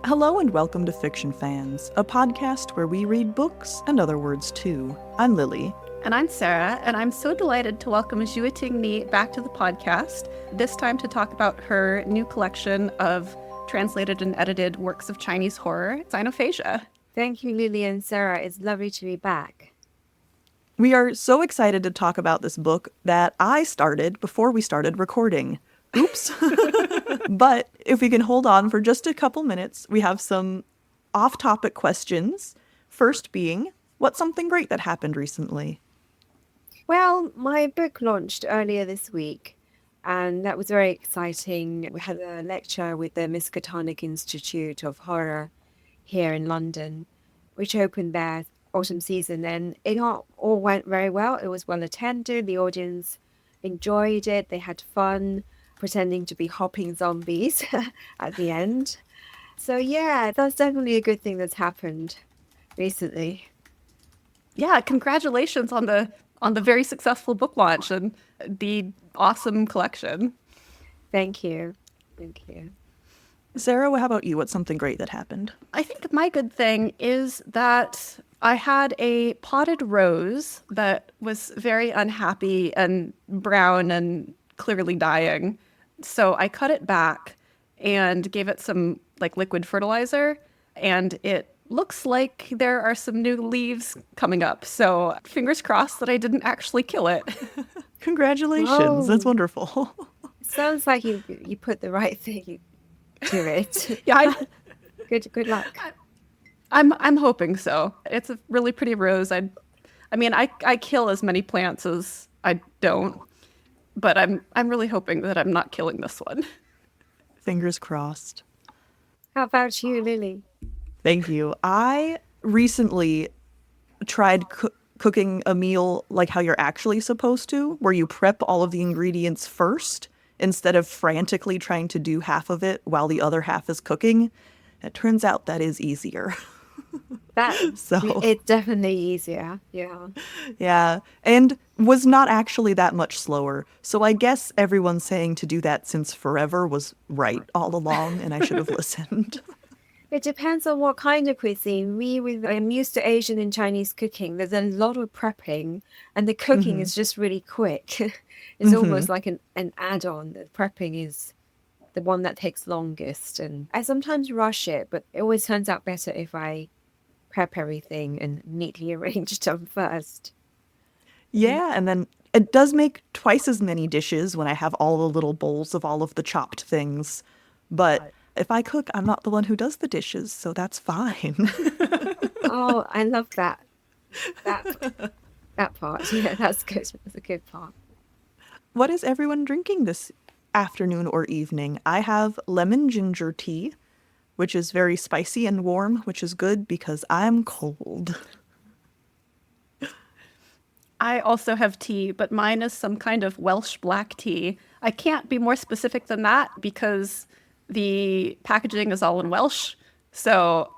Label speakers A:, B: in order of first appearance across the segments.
A: Hello and welcome to Fiction Fans, a podcast where we read books and other words too. I'm Lily.
B: And I'm Sarah, and I'm so delighted to welcome Xueting Ni back to the podcast, this time to talk about her new collection of translated and edited works of Chinese horror, Sinophagia.
C: Thank you, Lily and Sarah. It's lovely to be back.
A: We are so excited to talk about this book that I started before we started recording. Oops. But if we can hold on for just a couple minutes, we have some off-topic questions. First being, what's something great that happened recently?
C: Well, my book launched earlier this week, and that was very exciting. We had a lecture with the Miskatonic Institute of Horror here in London, which opened their autumn season, and it all went very well. It was well attended. The audience enjoyed it. They had fun pretending to be hopping zombies at the end. So yeah, that's definitely a good thing that's happened recently.
B: Yeah, congratulations on the very successful book launch and the awesome collection.
C: Thank you. Thank you.
A: Sarah, how about you? What's something great that happened?
B: I think my good thing is that I had a potted rose that was very unhappy and brown and clearly dying. So I cut it back and gave it some liquid fertilizer, and it looks like there are some new leaves coming up. So fingers crossed that I didn't actually kill it.
A: Congratulations.
C: Whoa.
A: That's wonderful.
C: Sounds like you put the right thing to it.
B: Yeah,
C: Good luck.
B: I'm hoping so. It's a really pretty rose. I kill as many plants as I don't, but I'm really hoping that I'm not killing this one.
A: Fingers crossed.
C: How about you, Lily?
A: Thank you. I recently tried cooking a meal like how you're actually supposed to, where you prep all of the ingredients first instead of frantically trying to do half of it while the other half is cooking. It turns out that is easier.
C: It's definitely easier. Yeah.
A: Yeah, and was not actually that much slower. So I guess everyone saying to do that since forever was right all along, and I should have listened.
C: It depends on what kind of cuisine. I'm used to Asian and Chinese cooking. There's a lot of prepping, and the cooking is just really quick. It's almost like an add-on. The prepping is the one that takes longest, and I sometimes rush it, but it always turns out better if I prep everything and neatly arrange them first.
A: Yeah, and then it does make twice as many dishes when I have all the little bowls of all of the chopped things. But if I cook, I'm not the one who does the dishes, so that's fine.
C: Oh, I love that part. Yeah, that's good. That's a good part.
A: What is everyone drinking this afternoon or evening? I have lemon ginger tea, which is very spicy and warm, which is good because I'm cold.
B: I also have tea, but mine is some kind of Welsh black tea. I can't be more specific than that because the packaging is all in Welsh. So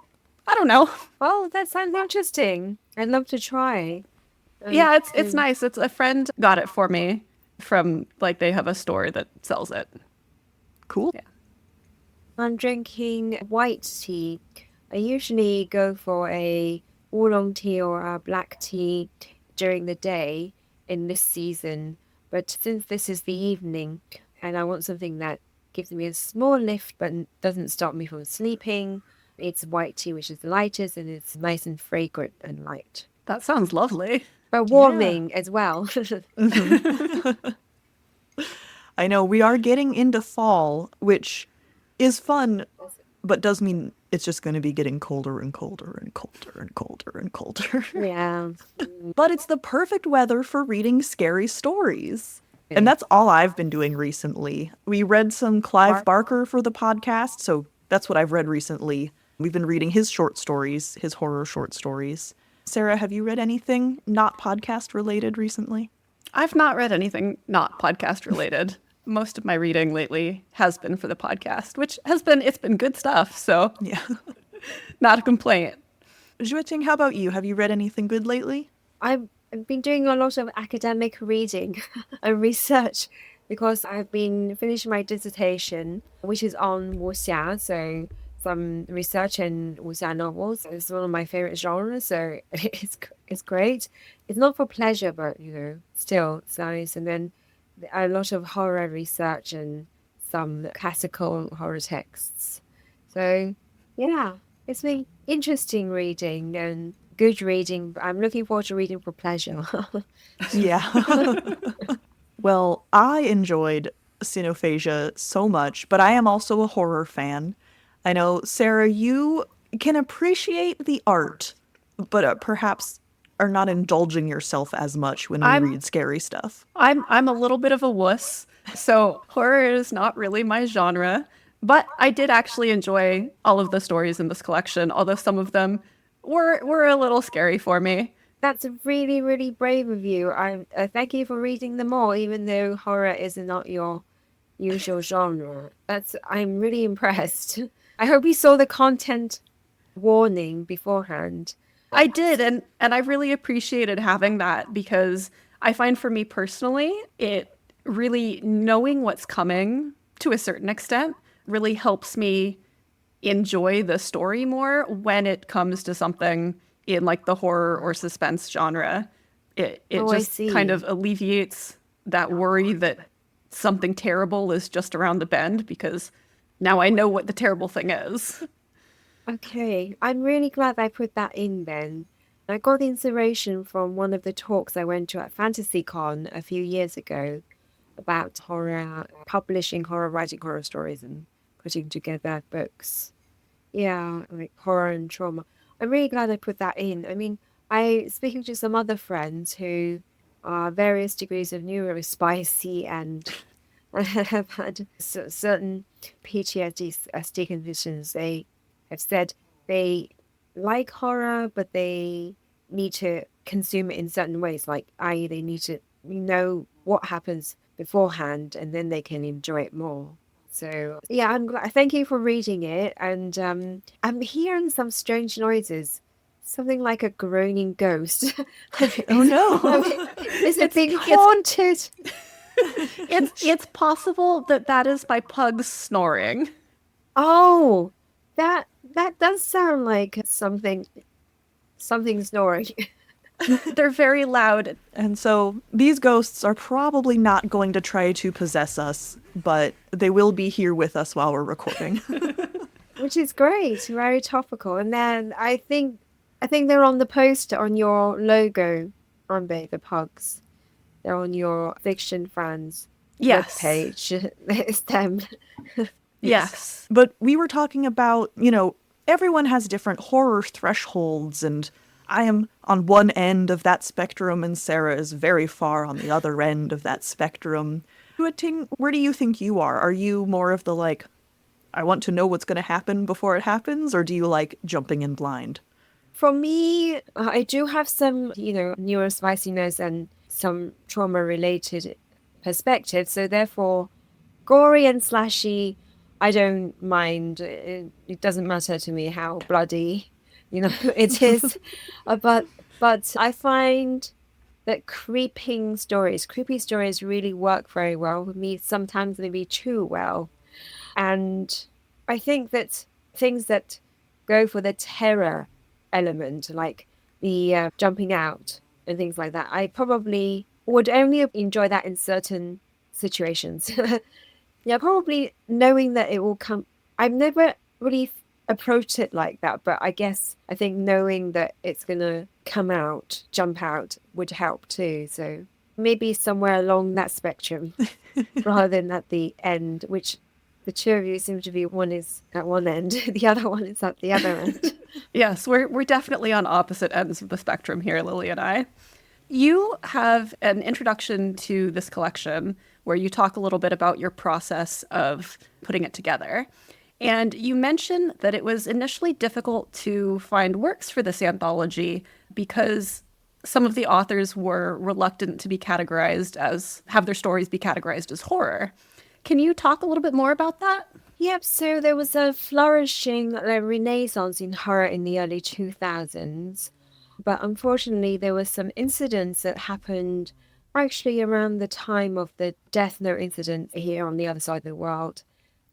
B: I don't know.
C: Well, that sounds interesting. I'd love to try.
B: Yeah, it's nice. It's a friend got it for me from they have a store that sells it.
A: Cool.
B: Yeah.
C: I'm drinking white tea. I usually go for a oolong tea or a black tea during the day in this season. But since this is the evening and I want something that gives me a small lift but doesn't stop me from sleeping, it's white tea, which is the lightest, and it's nice and fragrant and light.
B: That sounds lovely.
C: But warming as well.
A: I know we are getting into fall, which is fun, but does mean it's just going to be getting colder and colder and colder and colder and colder.
C: Yeah.
A: But it's the perfect weather for reading scary stories. And that's all I've been doing recently. We read some Clive Barker for the podcast, so that's what I've read recently. We've been reading his short stories, his horror short stories. Sarah, have you read anything not podcast related recently?
B: I've not read anything not podcast related. Most of my reading lately has been for the podcast, which it's been good stuff. So
A: yeah,
B: not a complaint.
A: Xueting, how about you? Have you read anything good lately?
C: I've been doing a lot of academic reading and research because I've been finishing my dissertation, which is on wuxia, so some research in wuxia novels. It's one of my favorite genres, so it's great. It's not for pleasure, but still it's nice. And then a lot of horror research and some classical horror texts. So yeah, it's been interesting reading and good reading. I'm looking forward to reading for pleasure.
A: Yeah. Well, I enjoyed Sinophagia so much, but I am also a horror fan. I know, Sarah, you can appreciate the art, but perhaps are not indulging yourself as much when we
B: I'm
A: read scary stuff.
B: I'm a little bit of a wuss, so horror is not really my genre. But I did actually enjoy all of the stories in this collection, although some of them were a little scary for me.
C: That's really, really brave of you. I thank you for reading them all, even though horror is not your usual genre. I'm really impressed. I hope you saw the content warning beforehand.
B: I did, and I really appreciated having that because I find for me personally, it really knowing what's coming to a certain extent really helps me enjoy the story more when it comes to something in like the horror or suspense genre. It
C: Oh, I
B: just kind
C: see.
B: of alleviates that worry that something terrible is just around the bend because now I know what the terrible thing is.
C: Okay, I'm really glad I put that in then. I got inspiration from one of the talks I went to at FantasyCon a few years ago about horror, publishing horror, writing horror stories, and putting together books. Yeah, like horror and trauma. I'm really glad I put that in. I mean, speaking to some other friends who are various degrees of neurospicy and have had certain PTSD conditions, they have said they like horror, but they need to consume it in certain ways. Like, i.e., they need to know what happens beforehand, and then they can enjoy it more. So yeah, I'm glad. Thank you for reading it, and I'm hearing some strange noises, something like a groaning ghost.
A: Oh no.
C: Is it being
B: It's
C: haunted?
B: it's possible that that is my pug's snoring.
C: Oh, that does sound like something snoring.
B: They're very loud.
A: And so these ghosts are probably not going to try to possess us, but they will be here with us while we're recording.
C: Which is great, very topical. And then I think they're on the poster on your logo, aren't they? The pugs. They're on your fiction fans
B: Yes.
C: webpage. It's them.
B: Yes.
A: But we were talking about, everyone has different horror thresholds, and I am on one end of that spectrum, and Sarah is very far on the other end of that spectrum. Xueting, where do you think you are? Are you more of the like, I want to know what's going to happen before it happens, or do you like jumping in blind?
C: For me, I do have some, neurospiciness and some trauma-related perspective. So therefore, gory and slashy, I don't mind. It doesn't matter to me how bloody, it is. But I find that creepy stories really work very well with me, sometimes maybe too well. And I think that things that go for the terror element, like the jumping out and things like that, I probably would only enjoy that in certain situations. Yeah, probably knowing that it will come. I've never really approached it like that, but I think knowing that it's going to jump out would help too. So maybe somewhere along that spectrum rather than at the end, which the two of you seem to be, one is at one end, the other one is at the other end.
B: Yes, we're definitely on opposite ends of the spectrum here, Lily and I. You have an introduction to this collection where you talk a little bit about your process of putting it together. And you mentioned that it was initially difficult to find works for this anthology because some of the authors were reluctant to have their stories be categorized as horror. Can you talk a little bit more about that?
C: Yep, so there was a flourishing renaissance in horror in the early 2000s. But unfortunately, there were some incidents that happened actually around the time of the Death Note incident here on the other side of the world,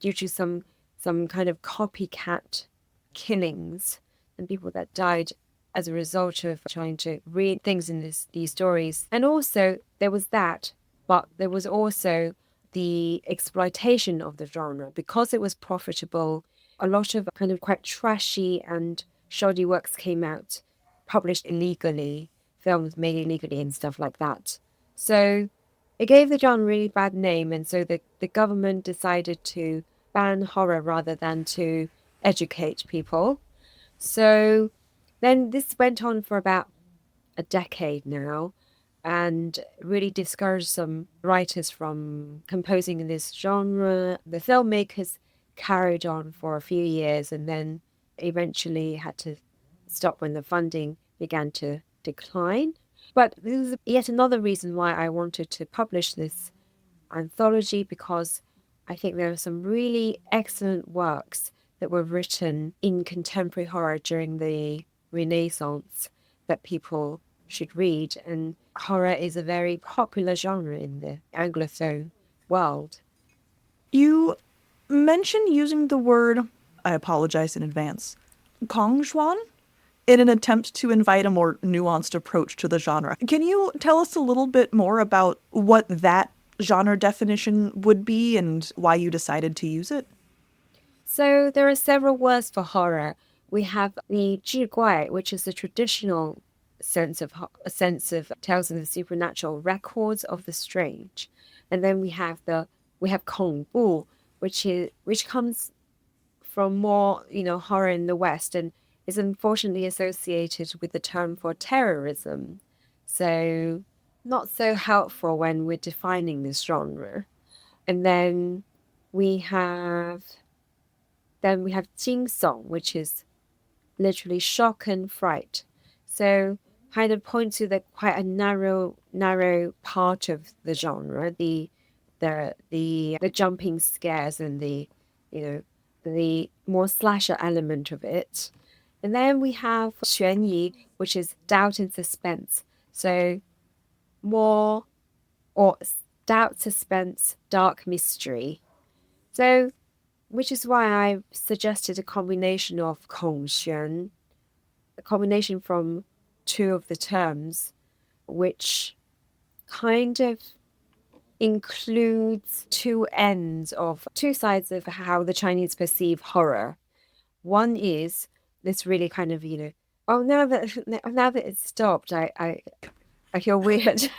C: due to some some kind of copycat killings and people that died as a result of trying to read things in these stories. And also there was that, but there was also the exploitation of the genre. Because it was profitable, a lot of kind of quite trashy and shoddy works came out, published illegally, films made illegally and stuff like that. So it gave the genre a really bad name, and so the government decided to ban horror rather than to educate people. So then this went on for about a decade now and really discouraged some writers from composing in this genre. The filmmakers carried on for a few years and then eventually had to stop when the funding began to decline. But this is yet another reason why I wanted to publish this anthology, because I think there are some really excellent works that were written in contemporary horror during the Renaissance that people should read. And horror is a very popular genre in the Anglophone world.
A: You mentioned using the word, I apologize in advance, Kongzhuan, in an attempt to invite a more nuanced approach to the genre. Can you tell us a little bit more about what that genre definition would be and why you decided to use it?
C: So there are several words for horror. We have the 志怪, which is the traditional sense of tales of the supernatural, records of the strange, and then we have 恐怖, which comes from more horror in the West and is unfortunately associated with the term for terrorism. So not so helpful when we're defining this genre. And then we have 惊悚, which is literally shock and fright. So kind of points to the quite a narrow part of the genre, the jumping scares and the more slasher element of it. And then we have 悬疑, which is doubt and suspense. So more or doubt, suspense, dark mystery. So which is why I suggested a combination of 孔玄, a combination from two of the terms, which kind of includes two sides of how the Chinese perceive horror. One is this really kind of, now that it's stopped, I feel weird.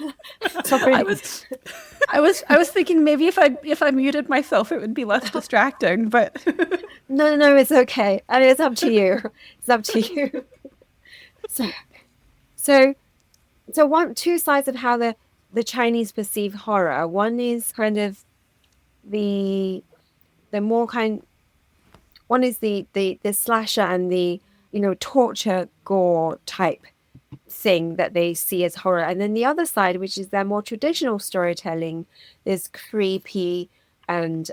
C: Sorry.
B: I was thinking maybe if I muted myself it would be less distracting, but
C: No, it's okay. I mean, it's up to you. It's up to you. So two sides of how the Chinese perceive horror. One is kind of the more kind. One is the slasher and the torture gore type thing that they see as horror, and then the other side, which is their more traditional storytelling, is creepy and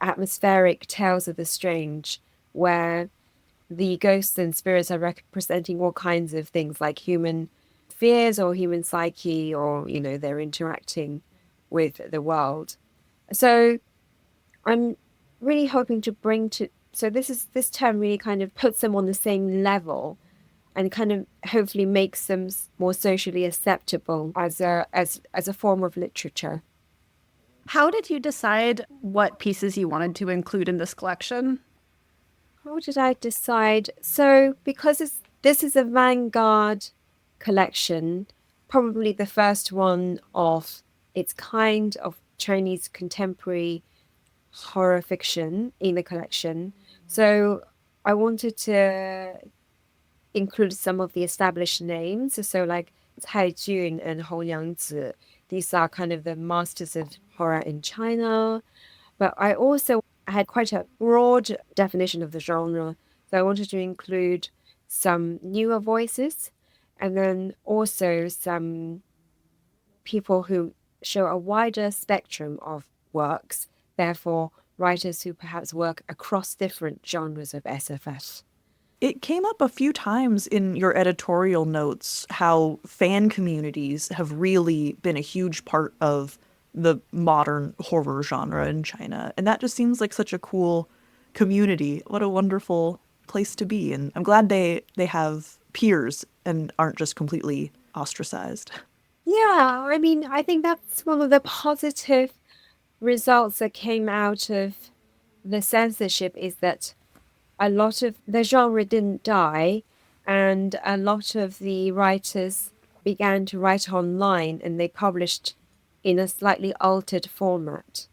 C: atmospheric tales of the strange, where the ghosts and spirits are representing all kinds of things like human fears or human psyche, or they're interacting with the world. So I'm really hoping to so this term really kind of puts them on the same level and kind of hopefully makes them more socially acceptable as a form of literature.
B: how did you decide what pieces you wanted to include in this collection?
C: How did I decide? So because this is a vanguard collection, probably the first one of its kind of Chinese contemporary horror fiction in the collection. So I wanted to include some of the established names. So like Cai Jun and Hou Liangzi. These are kind of the masters of horror in China. But I also had quite a broad definition of the genre. So I wanted to include some newer voices and then also some people who show a wider spectrum of works, therefore writers who perhaps work across different genres of SFS.
A: It came up a few times in your editorial notes how fan communities have really been a huge part of the modern horror genre in China. And that just seems like such a cool community. What a wonderful place to be. And I'm glad they have peers and aren't just completely ostracized.
C: Yeah, I mean, I think that's one of the positive results that came out of the censorship is that a lot of the genre didn't die, and a lot of the writers began to write online and they published in a slightly altered format.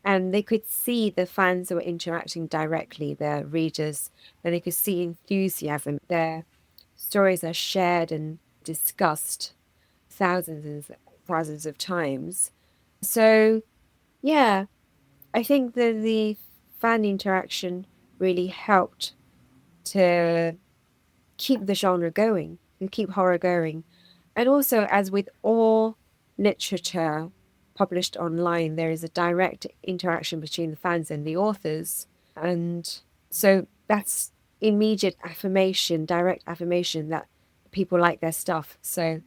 C: And they could see the fans who were interacting directly, their readers, and they could see enthusiasm. Their stories are shared and discussed thousands and thousands of times. So, yeah, I think that the fan interaction really helped to keep the genre going, to keep horror going. And also, as with all literature published online, there is a direct interaction between the fans and the authors. And so that's immediate affirmation, direct affirmation that people like their stuff. So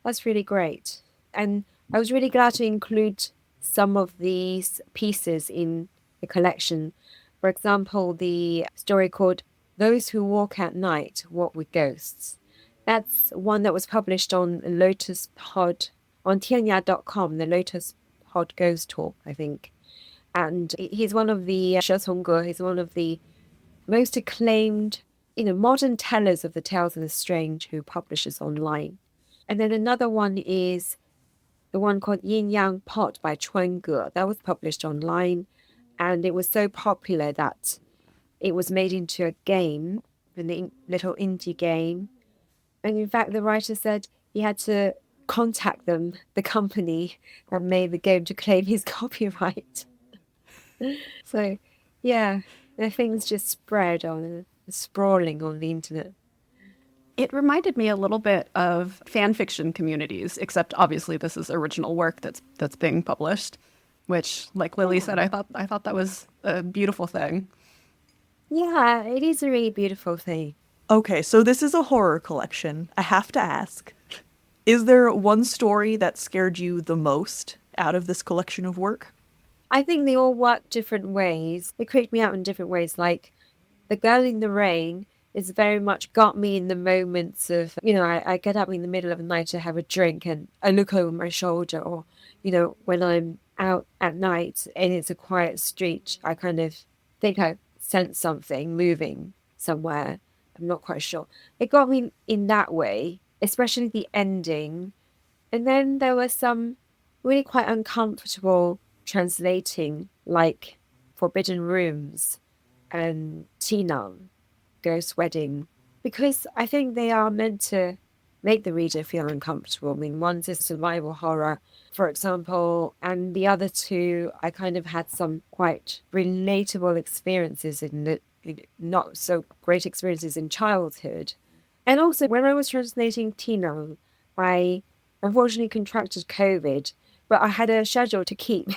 C: that's really great. And I was really glad to include some of these pieces in the collection. For example, the story called Those Who Walk at Night Walk with Ghosts. That's one that was published on Lotus Pod, on tianya.com, the Lotus Pod Ghost Talk, I think. And he's one of the, Xueting Ni, he's one of the most acclaimed, modern tellers of the tales of the strange who publishes online. And then another one is the one called Yin Yang Pot by Chuan Ge. That was published online, and it was so popular that it was made into a game, a little indie game. And in fact, the writer said he had to contact them, the company that made the game, to claim his copyright. So, yeah, the things just spread on, sprawling on the internet.
B: It reminded me a little bit of fan fiction communities, except obviously this is original work that's being published, which, like Lily said, I thought that was a beautiful thing.
C: Yeah, it is a really beautiful thing.
A: Okay, so this is a horror collection. I have to ask, is there one story that scared you the most out of this collection of work?
C: I think they all work different ways. They creep me out in different ways. Like The Girl in the Rain is very much got me in the moments of, I get up in the middle of the night to have a drink and I look over my shoulder, or, when I'm out at night and it's a quiet street, I kind of think I sense something moving somewhere. I'm not quite sure. It got me in that way, especially the ending. And then there were some really quite uncomfortable translating, like Forbidden Rooms and Tinam, Ghost Wedding, because I think they are meant to make the reader feel uncomfortable. I mean, one's a survival horror, for example, and the other two, I kind of had some quite relatable experiences in the not so great experiences in childhood. And also, when I was translating Tino, I unfortunately contracted COVID, but I had a schedule to keep.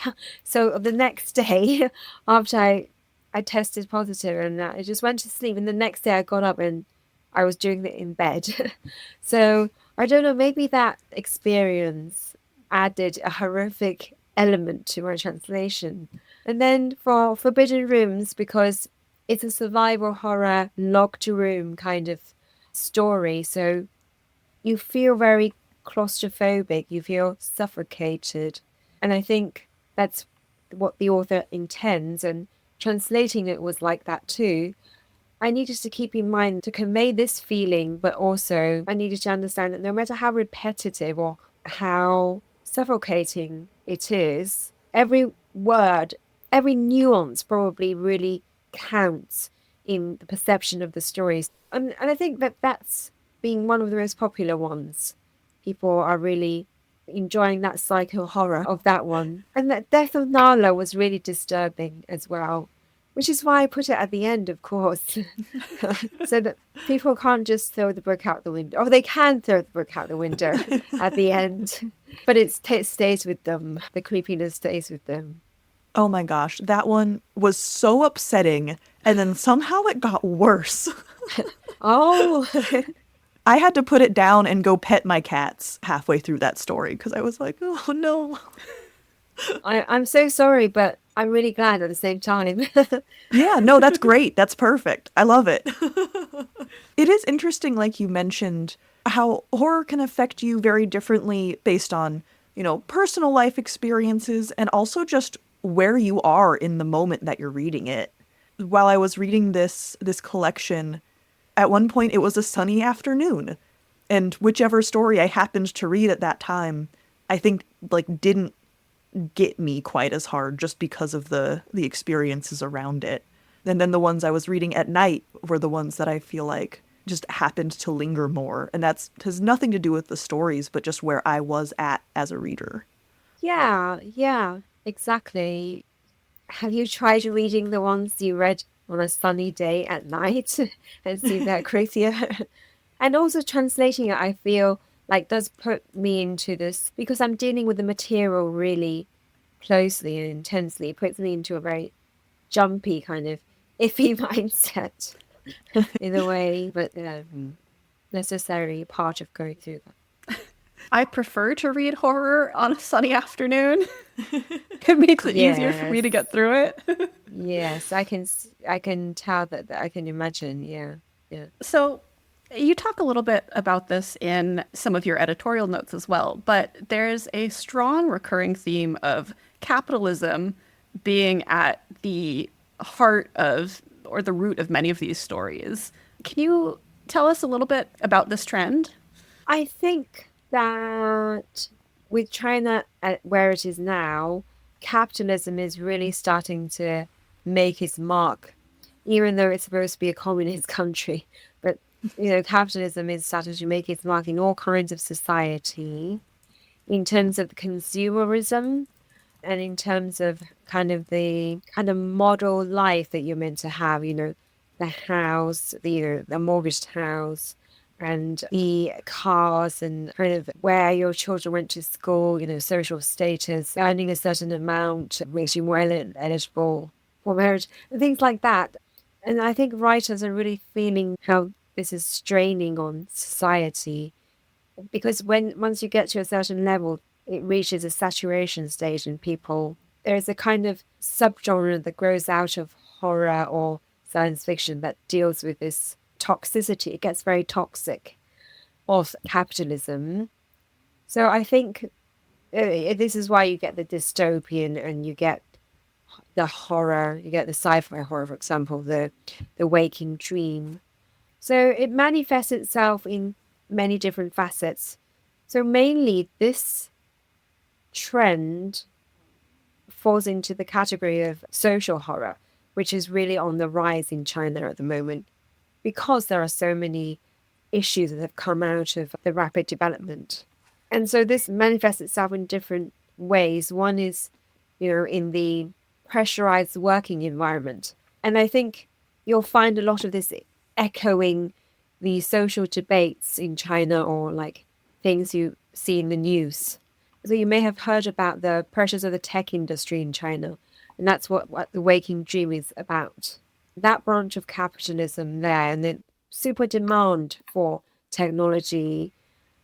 C: So the next day, after I tested positive, and I just went to sleep, and the next day I got up and I was doing it in bed. So I don't know, maybe that experience added a horrific element to my translation. And then for Forbidden Rooms, because it's a survival horror locked room kind of story, so you feel very claustrophobic, you feel suffocated, and I think that's what the author intends, and translating it was like that too. I needed to keep in mind to convey this feeling, but also I needed to understand that no matter how repetitive or how suffocating it is, every word, every nuance probably really counts in the perception of the stories. And I think that that's being one of the most popular ones. People are really enjoying that psycho horror of that one. And that Death of Nala was really disturbing as well, which is why I put it at the end, of course, so that people can't just throw the book out the window. Or they can throw the book out the window at the end, but it stays with them. The creepiness stays with them.
A: Oh my gosh, that one was so upsetting, and then somehow it got worse.
C: Oh,
A: I had to put it down and go pet my cats halfway through that story because I was like, oh no.
C: I'm so sorry, but I'm really glad at the same time.
A: Yeah, no, that's great. That's perfect. I love it. It is interesting, like you mentioned, how horror can affect you very differently based on, personal life experiences and also just where you are in the moment that you're reading it. While I was reading this collection, at one point it was a sunny afternoon, and whichever story I happened to read at that time, I think like didn't get me quite as hard just because of the experiences around it. And then the ones I was reading at night were the ones that I feel like just happened to linger more. And that's has nothing to do with the stories, but just where I was at as a reader.
C: Yeah, exactly. Have you tried reading the ones you read on a sunny day at night and see that crazier? And also translating it, I feel like does put me into this because I'm dealing with the material really closely and intensely. It puts me into a very jumpy kind of iffy mindset in a way, but necessary part of going through that.
B: I prefer to read horror on a sunny afternoon. It makes it easier for me
C: Yes,
B: to get through it.
C: yes, I can tell that I can imagine. Yeah, yeah.
B: So, you talk a little bit about this in some of your editorial notes as well, but there's a strong recurring theme of capitalism being at the heart of or the root of many of these stories. Can you tell us a little bit about this trend?
C: I think that with China at where it is now, capitalism is really starting to make its mark, even though it's supposed to be a communist country. But capitalism is starting to make its mark in all kinds of society, in terms of consumerism and in terms of kind of the kind of model life that you're meant to have, the house, the mortgaged house and the cars and kind of where your children went to school, social status, earning a certain amount makes you more eligible for marriage and things like that. And I think writers are really feeling how this is straining on society because once you get to a certain level, it reaches a saturation stage and people there's a kind of subgenre that grows out of horror or science fiction that deals with this toxicity. It gets very toxic of capitalism. So I think this is why you get the dystopian and you get the horror, you get the sci-fi horror, for example, the waking dream. So it manifests itself in many different facets. So mainly this trend falls into the category of social horror, which is really on the rise in China at the moment because there are so many issues that have come out of the rapid development. And so this manifests itself in different ways. One is, in the pressurized working environment. And I think you'll find a lot of this echoing the social debates in China or like things you see in the news. So you may have heard about the pressures of the tech industry in China, and that's what the Waking Dream is about. That branch of capitalism there, and the super demand for technology,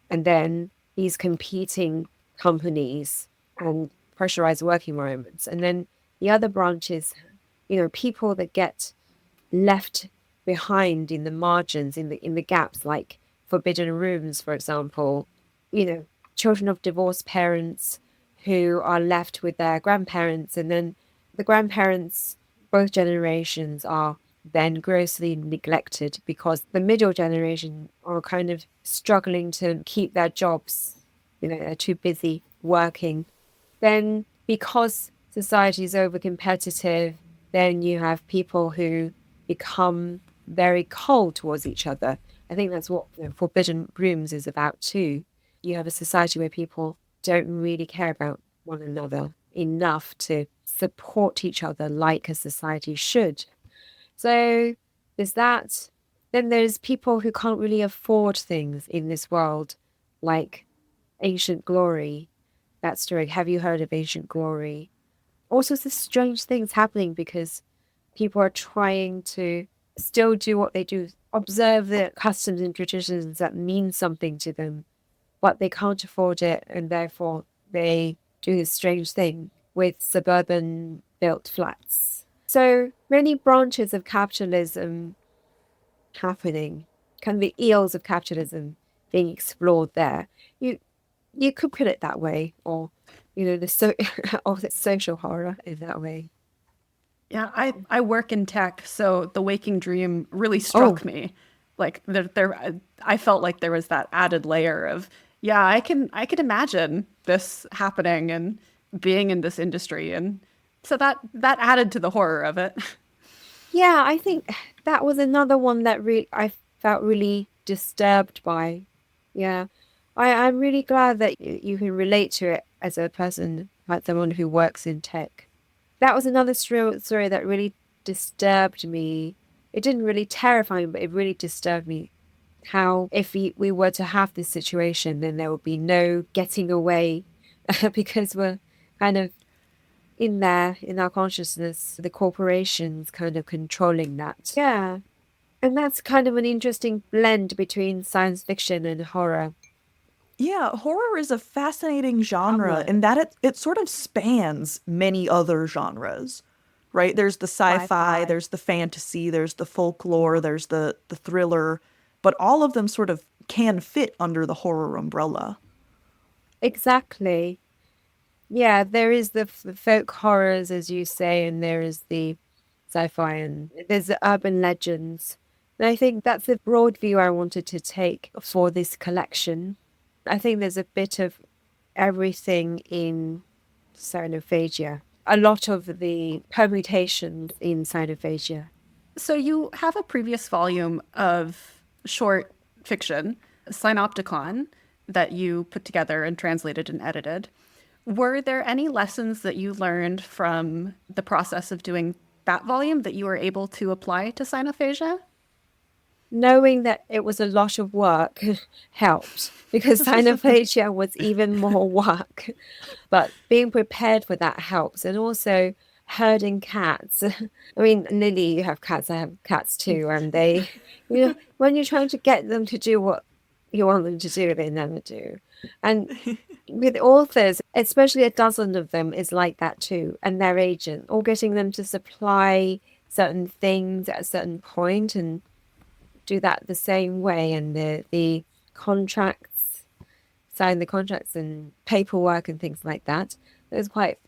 C: and then these competing companies and pressurized work environments. And then the other branch is, people that get left behind in the margins, in the gaps, like forbidden rooms, for example, children of divorced parents who are left with their grandparents, and then the grandparents, both generations, are then grossly neglected because the middle generation are kind of struggling to keep their jobs. They're too busy working. Then because society is over competitive, then you have people who become very cold towards each other. I think that's what Forbidden Rooms is about too. You have a society where people don't really care about one another enough to support each other like a society should. So there's that. Then there's people who can't really afford things in this world, like Ancient Glory. That story. Have you heard of Ancient Glory? All sorts of strange things happening because people are trying to still do what they do, observe the customs and traditions that mean something to them, but they can't afford it, and therefore they do this strange thing. with suburban built flats. So many branches of capitalism happening, kind of the eels of capitalism being explored there. You could put it that way, or or the social horror in that way.
B: Yeah, I work in tech, so the waking dream really
C: Oh,
B: struck me. Like I felt like there was that added layer of, yeah, I can imagine this happening and being in this industry, and so that added to the horror of it.
C: yeah, I think that was another one that I felt really disturbed by. Yeah, I'm really glad that you can relate to it as a person, like someone who works in tech. That was another story that really disturbed me. It didn't really terrify me, but it really disturbed me. How if we were to have this situation, then there would be no getting away because we're kind of in there, in our consciousness, the corporations kind of controlling that. Yeah. And that's kind of an interesting blend between science fiction and horror.
A: Yeah, horror is a fascinating genre
C: Hamlet,
A: in that it sort of spans many other genres, right? There's the sci-fi,
C: sci-fi.
A: there's the fantasy, there's the folklore, there's the thriller, but all of them sort of can fit under the horror umbrella.
C: Exactly. Yeah, there is the folk horrors, as you say, and there is the sci-fi, and there's the urban legends. And I think that's the broad view I wanted to take for this collection. I think there's a bit of everything in Sinophagia. A lot of the permutations in Sinophagia.
B: So you have a previous volume of short fiction, Synopticon, that you put together and translated and edited. Were there any lessons that you learned from the process of doing that volume that you were able to apply to Sinophagia?
C: Knowing that it was a lot of work helped because Sinophagia was even more work. But being prepared for that helps. And also herding cats. I mean, Lily, you have cats, I have cats too. And they, when you're trying to get them to do what you want them to do, they never do. And with authors, especially a dozen of them is like that too. And their agent, or getting them to supply certain things at a certain point and do that the same way, and the contracts, sign the contracts and paperwork and things like that. It was quite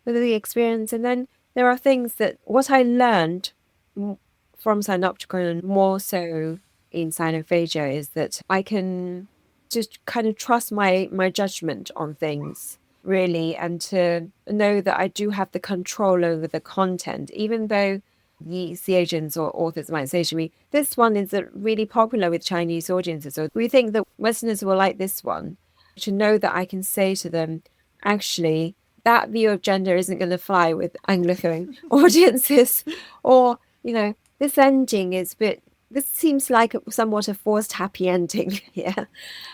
C: with the experience. And then there are things that what I learned from Synopticon and more so in Sinophagia is that I can just kind of trust my judgment on things really, and to know that I do have the control over the content, even though the agents or authors might say to me, this one is really popular with Chinese audiences, or we think that Westerners will like this one. To know that I can say to them, actually, that view of gender isn't going to fly with Anglophone audiences, or, this ending is a bit, this seems like somewhat a forced happy ending here.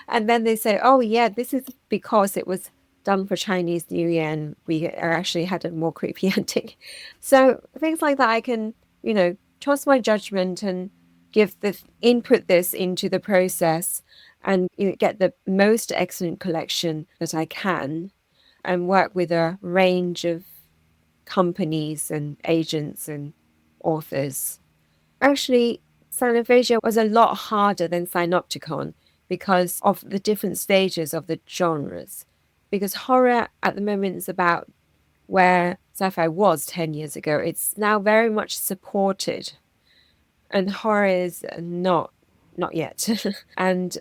C: And then they say, oh, yeah, this is because it was done for Chinese New Year and we actually had a more creepy ending. So things like that, I can, trust my judgment and input this into the process and get the most excellent collection that I can and work with a range of companies and agents and authors. Actually, Sinophagia was a lot harder than Synopticon because of the different stages of the genres. Because horror at the moment is about where sci-fi was 10 years ago. It's now very much supported. And horror is not yet. And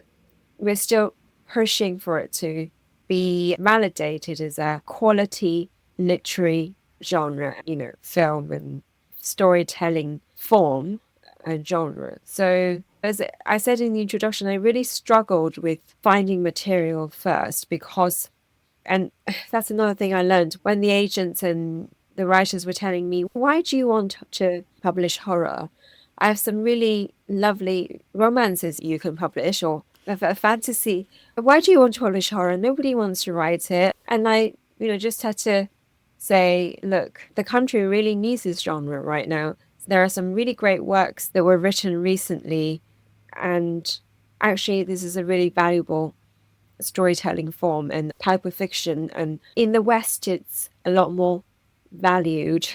C: we're still pushing for it to be validated as a quality literary genre, film and storytelling form and genre. So as I said in the introduction, I really struggled with finding material first because, and that's another thing I learned when the agents and the writers were telling me, why do you want to publish horror? I have some really lovely romances you can publish, or a fantasy. Why do you want to publish horror? Nobody wants to write it. And I, just had to say, look, the country really needs this genre right now. There are some really great works that were written recently, and actually this is a really valuable storytelling form and type of fiction. And in the West, it's a lot more valued.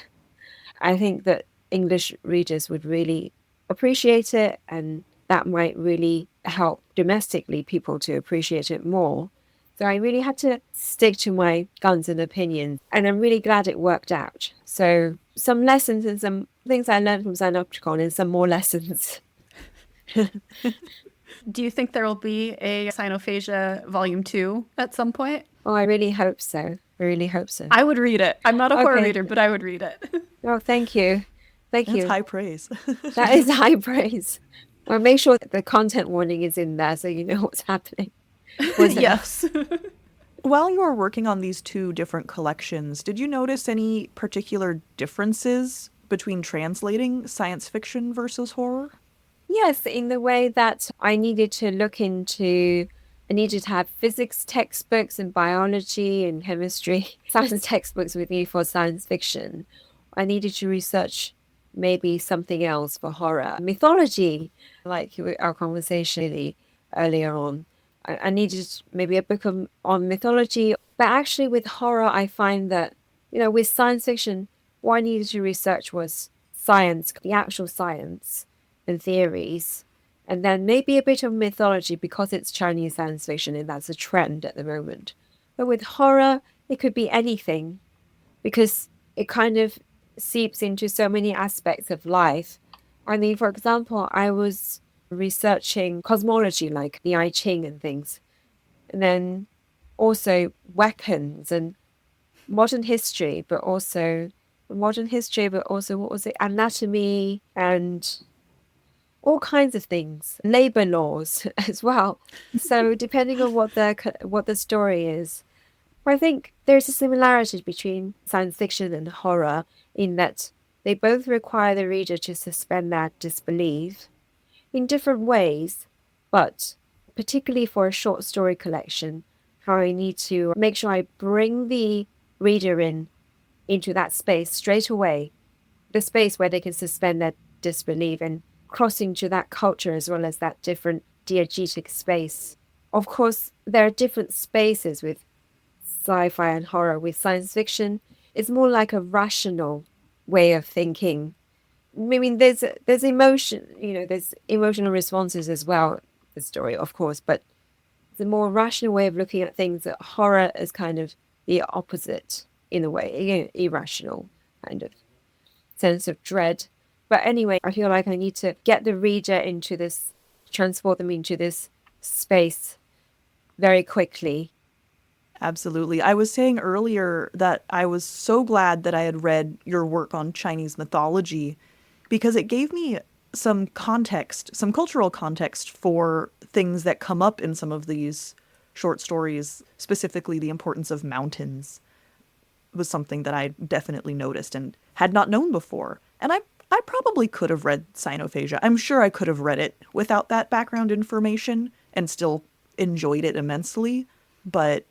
C: I think that English readers would really appreciate it, and that might really help domestically people to appreciate it more. So I really had to stick to my guns and opinions, and I'm really glad it worked out. So some lessons and some things I learned from Synopticon and some more lessons.
B: Do you think there will be a Sinophagia Volume 2 at some point?
C: Oh, I really hope so. I really hope so.
B: I would read it. I'm not a horror
C: Okay.
B: reader, but I would read it.
C: Oh, thank you. Thank
A: That's
C: you.
A: high praise.
C: That is high praise. Well, make sure that the content warning is in there so you know what's happening.
B: Yes.
A: While you were working on these two different collections, did you notice any particular differences between translating science fiction versus horror?
C: Yes, in the way that I needed to I needed to have physics textbooks and biology and chemistry, science textbooks with me for science fiction. I needed to research maybe something else for horror. Mythology, like our conversation earlier on. I needed maybe a book on mythology. But actually with horror, I find that, with science fiction, what I needed to research was science, the actual science and theories, and then maybe a bit of mythology because it's Chinese science fiction and that's a trend at the moment. But with horror, it could be anything because it kind of seeps into so many aspects of life. I mean, for example, I was researching cosmology, like the I Ching and things, and then also weapons and modern history, but also what was it? Anatomy and all kinds of things, labor laws as well. So depending on what the story is, I think there's a similarity between science fiction and horror in that they both require the reader to suspend their disbelief in different ways, but particularly for a short story collection, how I need to make sure I bring the reader into that space straight away, the space where they can suspend their disbelief and crossing to that culture as well as that different diegetic space. Of course, there are different spaces with sci-fi and horror. With science fiction, it's more like a rational way of thinking. I mean, there's emotion, there's emotional responses as well, the story, of course, but it's a more rational way of looking at things. That horror is kind of the opposite in a way, irrational kind of sense of dread. But anyway, I feel like I need to get the reader transport them into this space very quickly.
A: Absolutely. I was saying earlier that I was so glad that I had read your work on Chinese mythology because it gave me some context, some cultural context for things that come up in some of these short stories, specifically the importance of mountains was something that I definitely noticed and had not known before. And I probably could have read Sinophagia. I'm sure I could have read it without that background information and still enjoyed it immensely. But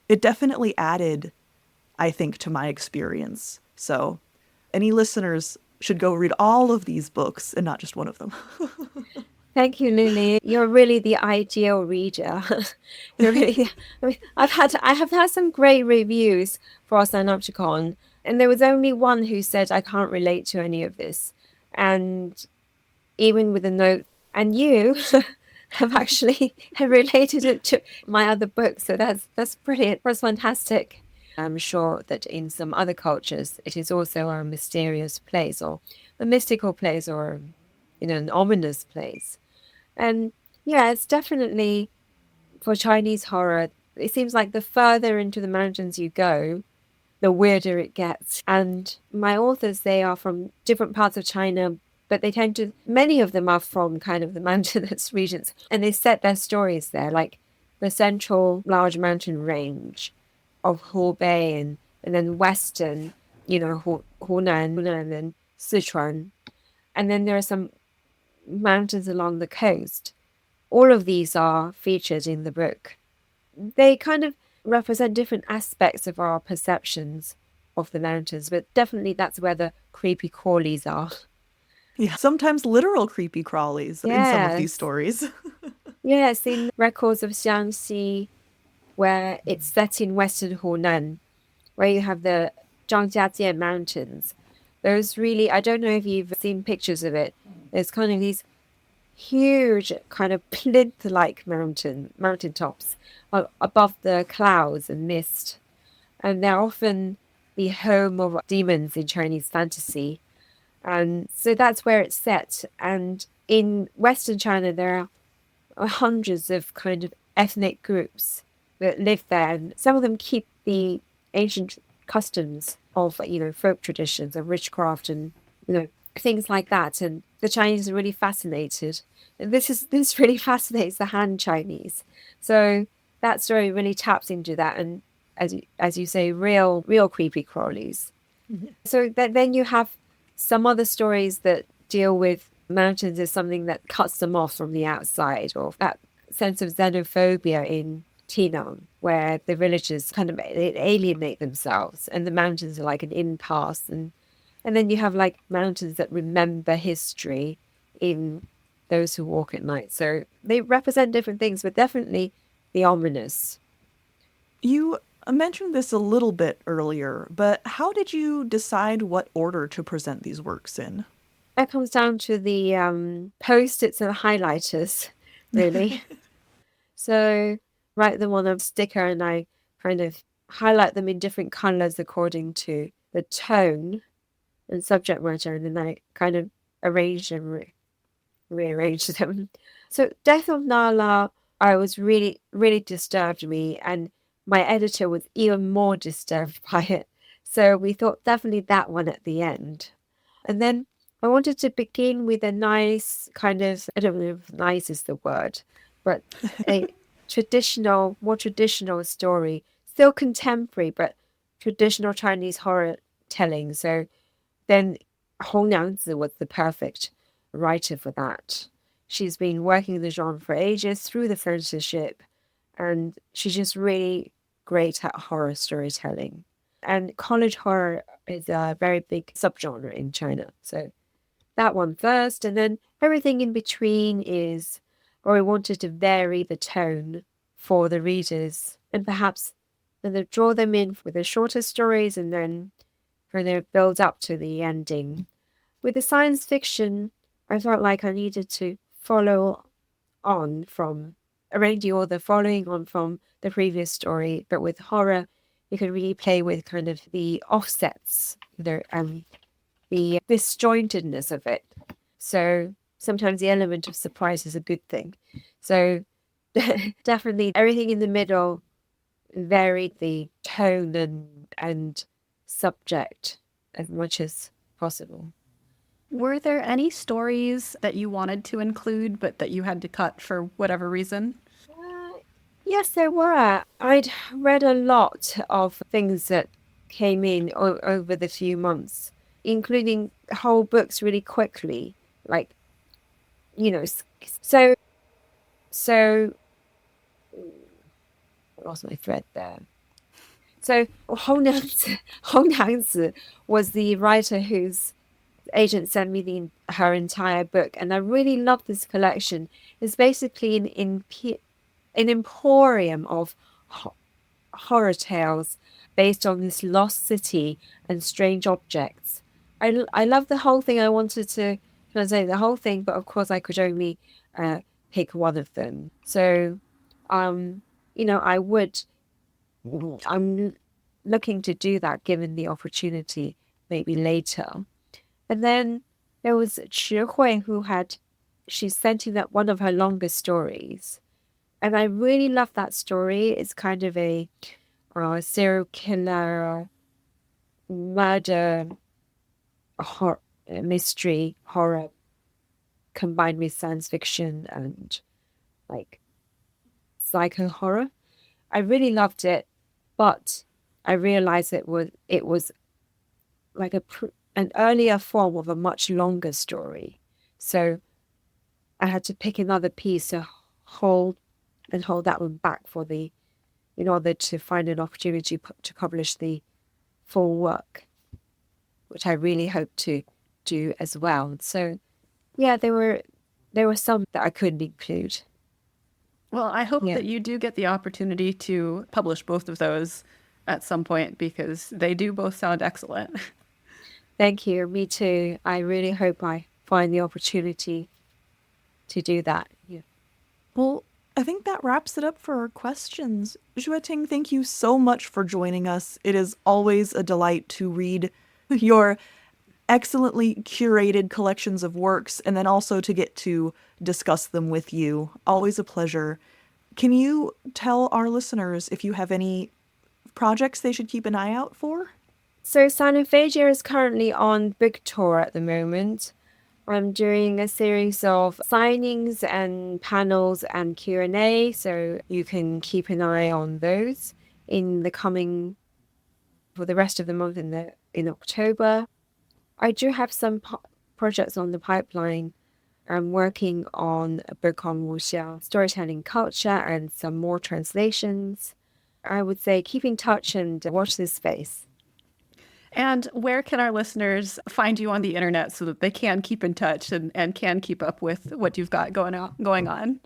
A: it definitely added, I think, to my experience. So any listeners should go read all of these books and not just one of them.
C: Thank you, Lily. You're really the ideal reader. You're really, I have had some great reviews for Synopticon, and there was only one who said I can't relate to any of this. And even with a note, and you have actually related it to my other books. So that's brilliant. That's fantastic. I'm sure that in some other cultures, it is also a mysterious place or a mystical place or, an ominous place. And yeah, it's definitely for Chinese horror. It seems like the further into the mountains you go, the weirder it gets. And my authors, they are from different parts of China, but many of them are from kind of the mountainous regions. And they set their stories there, like the central large mountain range of Hubei and then western, Hunan and Sichuan. And then there are some mountains along the coast. All of these are featured in the book. They kind of represent different aspects of our perceptions of the mountains, but definitely that's where the creepy crawlies are.
A: Yeah, sometimes literal creepy crawlies in some of these
C: Yes.
A: stories.
C: Yes, in records of Xiangxi, where it's set in Western Hunan, where you have the Zhangjiajie Mountains. Those really, I don't know if you've seen pictures of it. There's kind of these huge kind of plinth-like mountaintops above the clouds and mist. And they're often the home of demons in Chinese fantasy. And so that's where it's set. And in Western China, there are hundreds of kind of ethnic groups that live there. And some of them keep the ancient customs of, folk traditions of witchcraft and, things like that. And the Chinese are really fascinated. And this really fascinates the Han Chinese. So that story really taps into that. And as you say, real creepy crawlies. Mm-hmm. So then you have some other stories that deal with mountains as something that cuts them off from the outside, or that sense of xenophobia in Tinong, where the villagers kind of alienate themselves and the mountains are like an impasse. And then you have like mountains that remember history in Those Who Walk at Night. So they represent different things, but definitely the ominous.
A: You mentioned this a little bit earlier, but how did you decide what order to present these works in?
C: That comes down to the post-its and highlighters, really. So write them on a sticker and I kind of highlight them in different colors according to the tone and subject matter, and then I kind of arrange and rearrange them. So Death of Nala, I was really, really disturbed me, and my editor was even more disturbed by it. So we thought definitely that one at the end. And then I wanted to begin with a nice kind of, I don't know if nice is the word, but a more traditional story, still contemporary, but traditional Chinese horror telling. So then Hong Nyangzi was the perfect writer for that. She's been working in the genre for ages through the censorship, and she's just really great at horror storytelling. And college horror is a very big subgenre in China. So that one first, and then everything in between is, or I wanted to vary the tone for the readers and perhaps then draw them in with the shorter stories and then kind of build up to the ending. With the science fiction, I felt like I needed to follow on from arrange the order following on from the previous story, but with horror, you can really play with kind of the offsets, the disjointedness of it. So sometimes the element of surprise is a good thing. So definitely everything in the middle varied the tone and subject as much as possible.
B: Were there any stories that you wanted to include but that you had to cut for whatever reason?
C: Yes, there were. I'd read a lot of things that came in over the few months, including whole books really quickly. Like, so I lost my thread there. So Hong Nyangzi was the writer whose agent sent me her entire book, and I really love this collection. It's basically an emporium of horror tales based on this lost city and strange objects. I love the whole thing. I wanted to translate the whole thing, but of course I could only pick one of them. So, I'm looking to do that given the opportunity maybe later. And then there was Xueting she sent in that one of her longest stories. And I really love that story. It's kind of a serial killer, murder, mystery, horror, combined with science fiction and like psycho horror. I really loved it, but I realized it was like an earlier form of a much longer story. So I had to pick another piece to hold that one back in order to find an opportunity to publish the full work, which I really hope to do as well. So yeah, there were some that I couldn't include.
B: Well, I hope
C: Yeah.
B: that you do get the opportunity to publish both of those at some point because they do both sound excellent.
C: Thank you. Me too. I really hope I find the opportunity to do that. Yeah.
A: Well, I think that wraps it up for our questions. Xueting, thank you so much for joining us. It is always a delight to read your excellently curated collections of works and then also to get to discuss them with you. Always a pleasure. Can you tell our listeners if you have any projects they should keep an eye out for?
C: So Sinophagia is currently on book tour at the moment. I'm doing a series of signings and panels and Q&A, so you can keep an eye on those in the coming for the rest of the month in October. I do have some projects on the pipeline. I'm working on a book on wuxia storytelling culture and some more translations. I would say keep in touch and watch this space.
B: And where can our listeners find you on the internet so that they can keep in touch and can keep up with what you've got going on?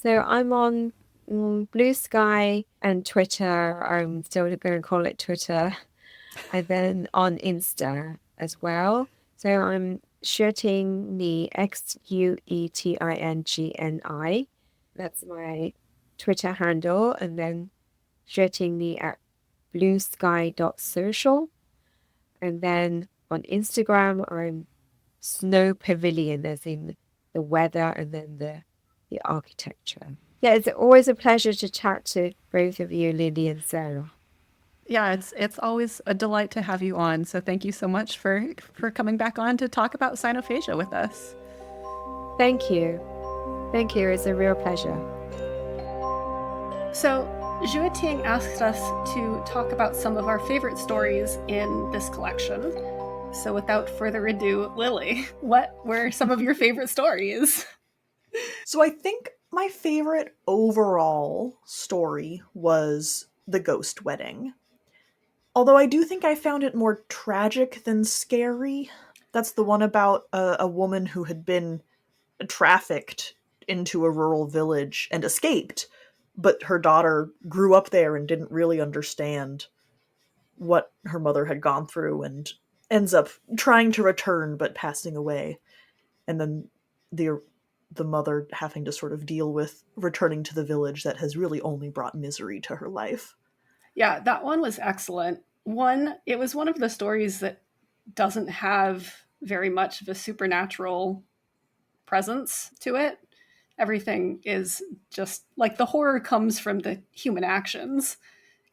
C: So I'm on Blue Sky and Twitter. I'm still going to call it Twitter. And then on Insta as well. So I'm Xueting Ni, Xuetingni. That's my Twitter handle. And then Xueting Ni at bluesky.social. And then on Instagram, I'm Snow Pavilion, as in the weather and then the architecture. Yeah, it's always a pleasure to chat to both of you, Lily and Sarah.
B: Yeah, it's always a delight to have you on. So thank you so much for coming back on to talk about Sinophagia with us.
C: Thank you. Thank you. It's a real pleasure.
B: So Xueting asked us to talk about some of our favorite stories in this collection. So without further ado, Lily, what were some of your favorite stories?
A: So I think my favorite overall story was The Ghost Wedding. Although I do think I found it more tragic than scary. That's the one about a woman who had been trafficked into a rural village and escaped, but her daughter grew up there and didn't really understand what her mother had gone through and ends up trying to return but passing away. And then the mother having to sort of deal with returning to the village that has really only brought misery to her life.
B: Yeah, that one was excellent. It was one of the stories that doesn't have very much of a supernatural presence to it. Everything is just like the horror comes from the human actions.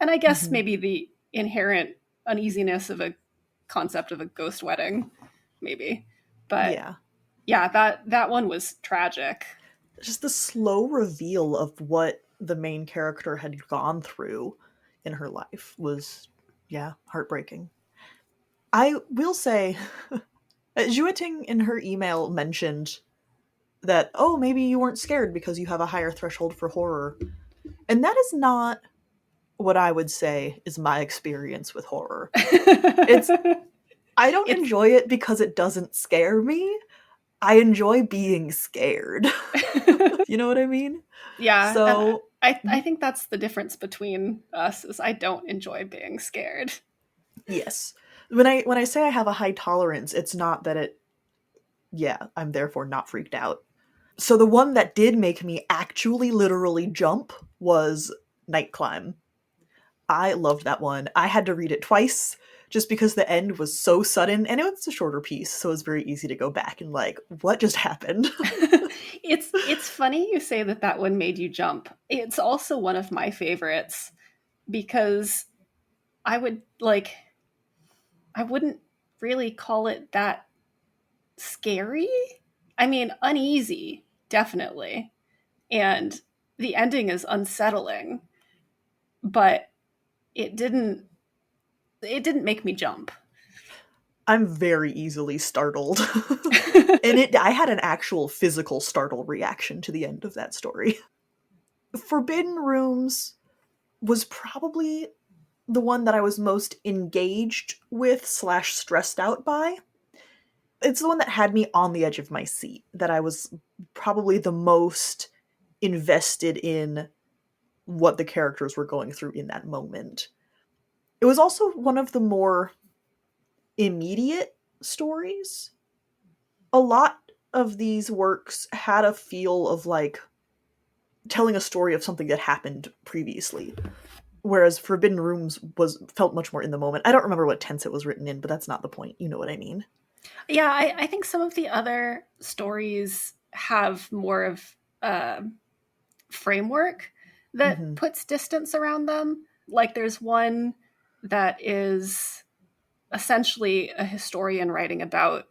B: And I guess maybe the inherent uneasiness of a concept of a ghost wedding, maybe. But yeah, that one was tragic.
A: Just the slow reveal of what the main character had gone through in her life was, heartbreaking. I will say, Xueting in her email mentioned that, oh, maybe you weren't scared because you have a higher threshold for horror. And that is not what I would say is my experience with horror. I don't enjoy it because it doesn't scare me. I enjoy being scared. You know what I mean?
B: Yeah.
A: So
B: I think that's the difference between us is I don't enjoy being scared.
A: yes. When I say I have a high tolerance, it's not that I'm therefore not freaked out. So the one that did make me actually literally jump was Night Climb. I loved that one. I had to read it twice just because the end was so sudden, and it was a shorter piece, so it was very easy to go back and like, what just happened?
B: It's funny you say that one made you jump. It's also one of my favorites because I wouldn't really call it that scary. I mean, uneasy, definitely. And the ending is unsettling, but it didn't make me jump.
A: I'm very easily startled. And I had an actual physical startle reaction to the end of that story. Forbidden Rooms was probably the one that I was most engaged with / stressed out by. It's the one that had me on the edge of my seat, that I was probably the most invested in what the characters were going through in that moment. It was also one of the more immediate stories. A lot of these works had a feel of like telling a story of something that happened previously, whereas Forbidden Rooms felt much more in the moment. I don't remember what tense it was written in, but that's not the point. You know what I mean?
B: Yeah, I think some of the other stories have more of a framework that puts distance around them. Like there's one that is essentially a historian writing about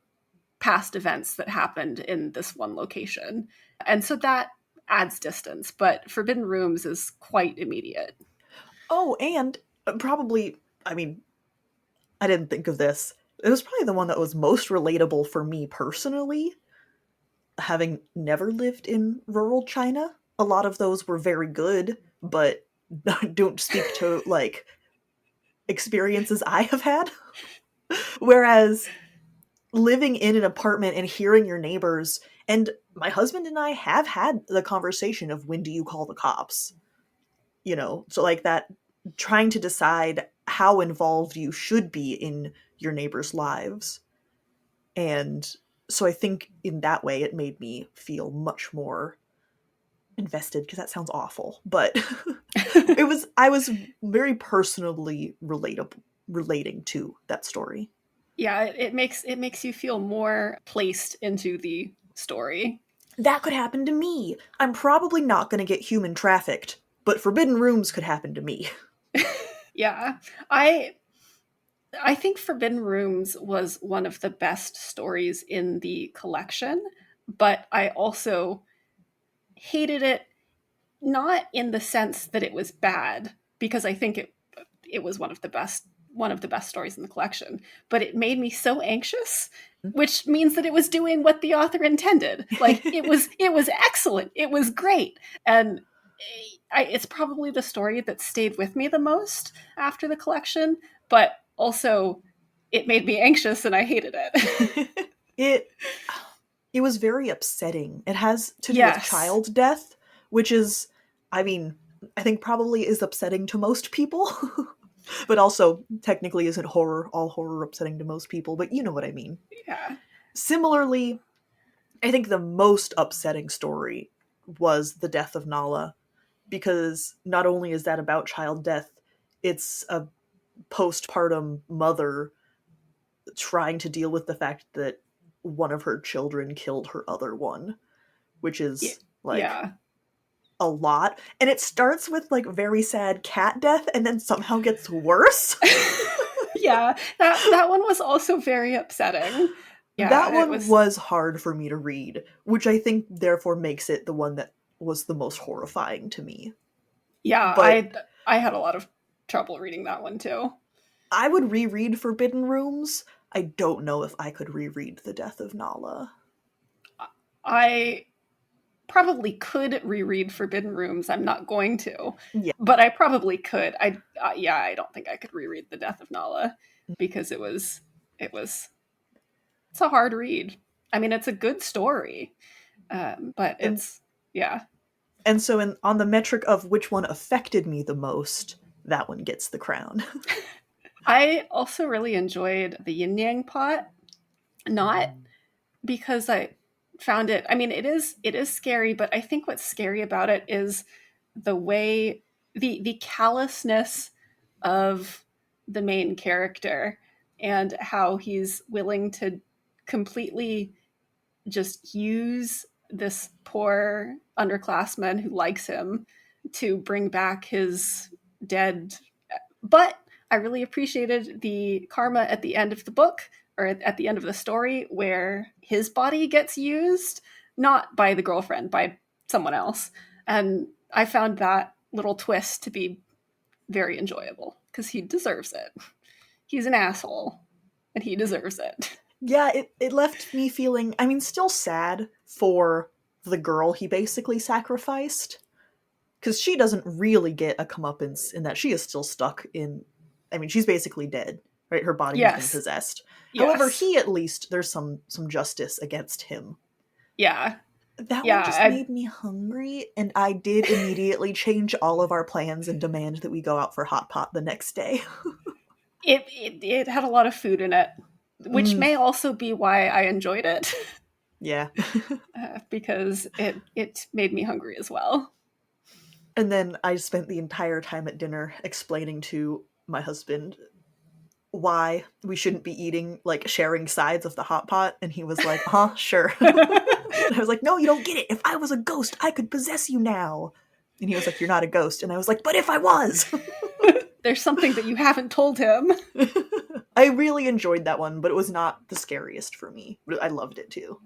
B: past events that happened in this one location. And so that adds distance, but Forbidden Rooms is quite immediate.
A: Oh, and probably, I mean, I didn't think of this. It was probably the one that was most relatable for me personally, having never lived in rural China. A lot of those were very good, but don't speak to, like, experiences I have had. Whereas living in an apartment and hearing your neighbors, and my husband and I have had the conversation of when do you call the cops? You know, so like that, trying to decide how involved you should be in your neighbors' lives. And so I think in that way it made me feel much more invested, because that sounds awful, but I was very personally relating to that story.
B: Yeah, it makes you feel more placed into the story.
A: That could happen to me. I'm probably not going to get human trafficked, but Forbidden Rooms could happen to me.
B: Yeah. I think Forbidden Rooms was one of the best stories in the collection, but I also hated it, not in the sense that it was bad, because I think it was one of the best stories in the collection, but it made me so anxious, which means that it was doing what the author intended. Like it was excellent. It was great. And it's probably the story that stayed with me the most after the collection, but also it made me anxious and I hated it.
A: It was very upsetting. It has to do with
B: Yes.
A: child death, which is, I mean, I think probably is upsetting to most people. But also technically isn't all horror upsetting to most people, but you know what I mean.
B: Yeah.
A: Similarly, I think the most upsetting story was the death of Nala, because not only is that about child death, it's a postpartum mother trying to deal with the fact that one of her children killed her other one, which is like
B: Yeah.
A: a lot. And it starts with like very sad cat death and then somehow gets worse.
B: Yeah, that one was also very upsetting. Yeah,
A: that one was hard for me to read, which I think therefore makes it the one that was the most horrifying to me.
B: Yeah,
A: but
B: I had a lot of trouble reading that one too.
A: I would reread Forbidden Rooms. I don't know if I could reread The Death of Nala.
B: I probably could reread Forbidden Rooms. I'm not going to.
A: Yeah.
B: But I probably could. I don't think I could reread The Death of Nala, because it's a hard read. I mean, it's a good story, but yeah.
A: And so on the metric of which one affected me the most, that one gets the crown.
B: I also really enjoyed the Yin Yang Pot, not because I found it, I mean, it is scary, but I think what's scary about it is the way, the callousness of the main character, and how he's willing to completely just use this poor underclassman who likes him to bring back his dead. But I really appreciated the karma at the end of the book, or at the end of the story, where his body gets used, not by the girlfriend, by someone else. And I found that little twist to be very enjoyable, because he deserves it. He's an asshole, and he deserves it.
A: Yeah, it left me feeling, I mean, still sad for the girl he basically sacrificed. Because she doesn't really get a comeuppance in that she is still stuck in, I mean, she's basically dead, right? Her body has been possessed.
B: Yes.
A: However, he, at least, there's some justice against him.
B: Yeah.
A: That
B: Yeah,
A: one just made me hungry, and I did immediately change all of our plans and demand that we go out for hot pot the next day.
B: it had a lot of food in it, which may also be why I enjoyed it.
A: Yeah.
B: Because it made me hungry as well.
A: And then I spent the entire time at dinner explaining to my husband why we shouldn't be eating, like, sharing sides of the hot pot, and he was like, sure. I was like, no, you don't get it. If I was a ghost, I could possess you now. And he was like, you're not a ghost. And I was like, but if I was.
B: There's something that you haven't told him.
A: I really enjoyed that one, but it was not the scariest for me. But I loved it too.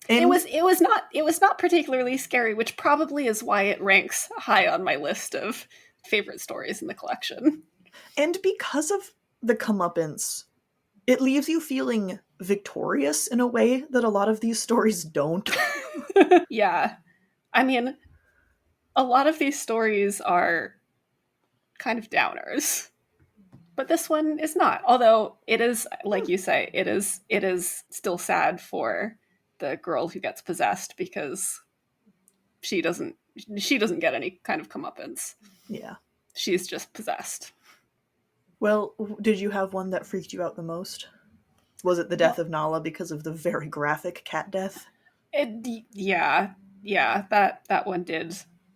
A: And
B: It was not particularly scary, which probably is why it ranks high on my list of favorite stories in the collection.
A: And because of the comeuppance, it leaves you feeling victorious in a way that a lot of these stories don't.
B: Yeah. I mean, a lot of these stories are kind of downers. But this one is not. Although it is, like you say, it is still sad for the girl who gets possessed because she doesn't get any kind of comeuppance.
A: Yeah.
B: She's just possessed.
A: Well, did you have one that freaked you out the most? Was it the death of Nala because of the very graphic cat death?
B: Yeah, that one did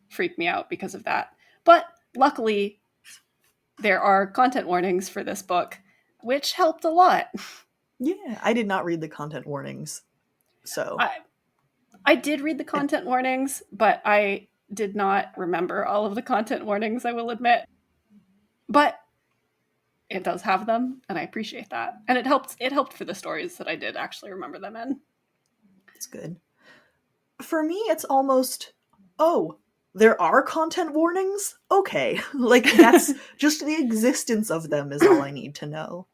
B: freak me out because of that. But luckily, there are content warnings for this book, which helped a lot.
A: Yeah, I did not read the content warnings, so...
B: I did read the content warnings, but I did not remember all of the content warnings, I will admit. But it does have them, and I appreciate that. And it helped for the stories that I did actually remember them in.
A: It's good. For me, it's almost, there are content warnings? Okay. Like, that's just the existence of them is all I need to know.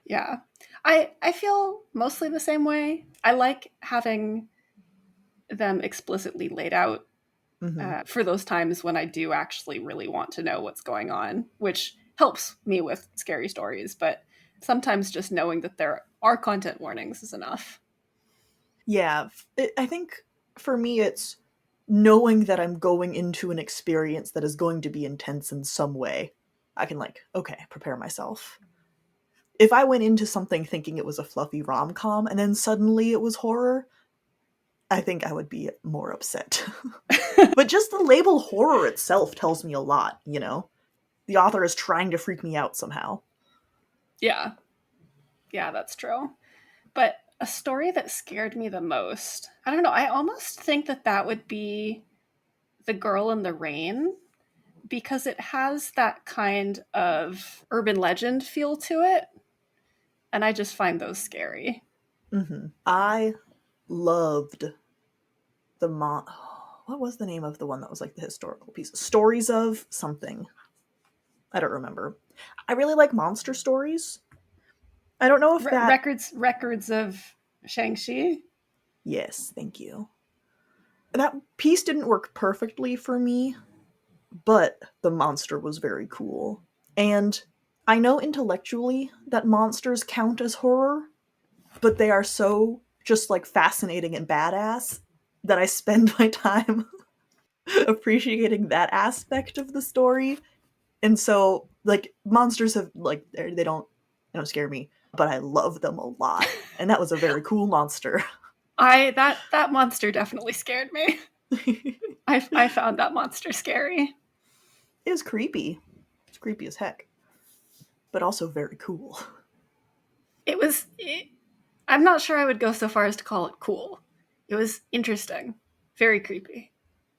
B: Yeah. I feel mostly the same way. I like having them explicitly laid out for those times when I do actually really want to know what's going on, which helps me with scary stories, but sometimes just knowing that there are content warnings is enough.
A: Yeah, I think for me it's knowing that I'm going into an experience that is going to be intense in some way. I can, like, okay, prepare myself. If I went into something thinking it was a fluffy rom-com and then suddenly it was horror, I think I would be more upset. But just the label horror itself tells me a lot, you know? The author is trying to freak me out somehow.
B: Yeah. Yeah, that's true. But a story that scared me the most, I don't know, I almost think that would be The Girl in the Rain, because it has that kind of urban legend feel to it, and I just find those scary.
A: Mm-hmm. I loved the what was the name of the one that was like the historical piece? Stories of something. I don't remember. I really like monster stories. I don't know if that...
B: Records of Shang-Chi?
A: Yes, thank you. That piece didn't work perfectly for me, but the monster was very cool. And I know intellectually that monsters count as horror, but they are so just, like, fascinating and badass that I spend my time appreciating that aspect of the story. And so, like, monsters have, like, they don't scare me, but I love them a lot. And that was a very cool monster.
B: That monster definitely scared me. I found that monster scary.
A: It was creepy. It's creepy as heck. But also very cool.
B: I'm not sure I would go so far as to call it cool. It was interesting. Very creepy.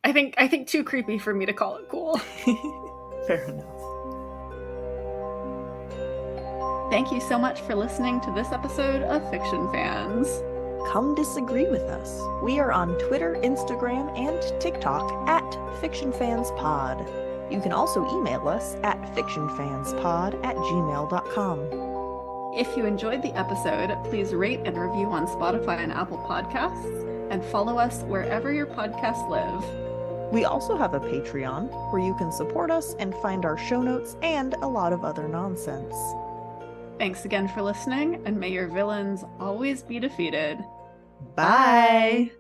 B: I think too creepy for me to call it cool.
A: Fair enough.
B: Thank you so much for listening to this episode of Fiction Fans.
A: Come disagree with us. We are on Twitter, Instagram, and TikTok at FictionFansPod. You can also email us at fictionfanspod@gmail.com.
B: If you enjoyed the episode, please rate and review on Spotify and Apple Podcasts, and follow us wherever your podcasts live.
A: We also have a Patreon where you can support us and find our show notes and a lot of other nonsense.
B: Thanks again for listening, and may your villains always be defeated.
A: Bye!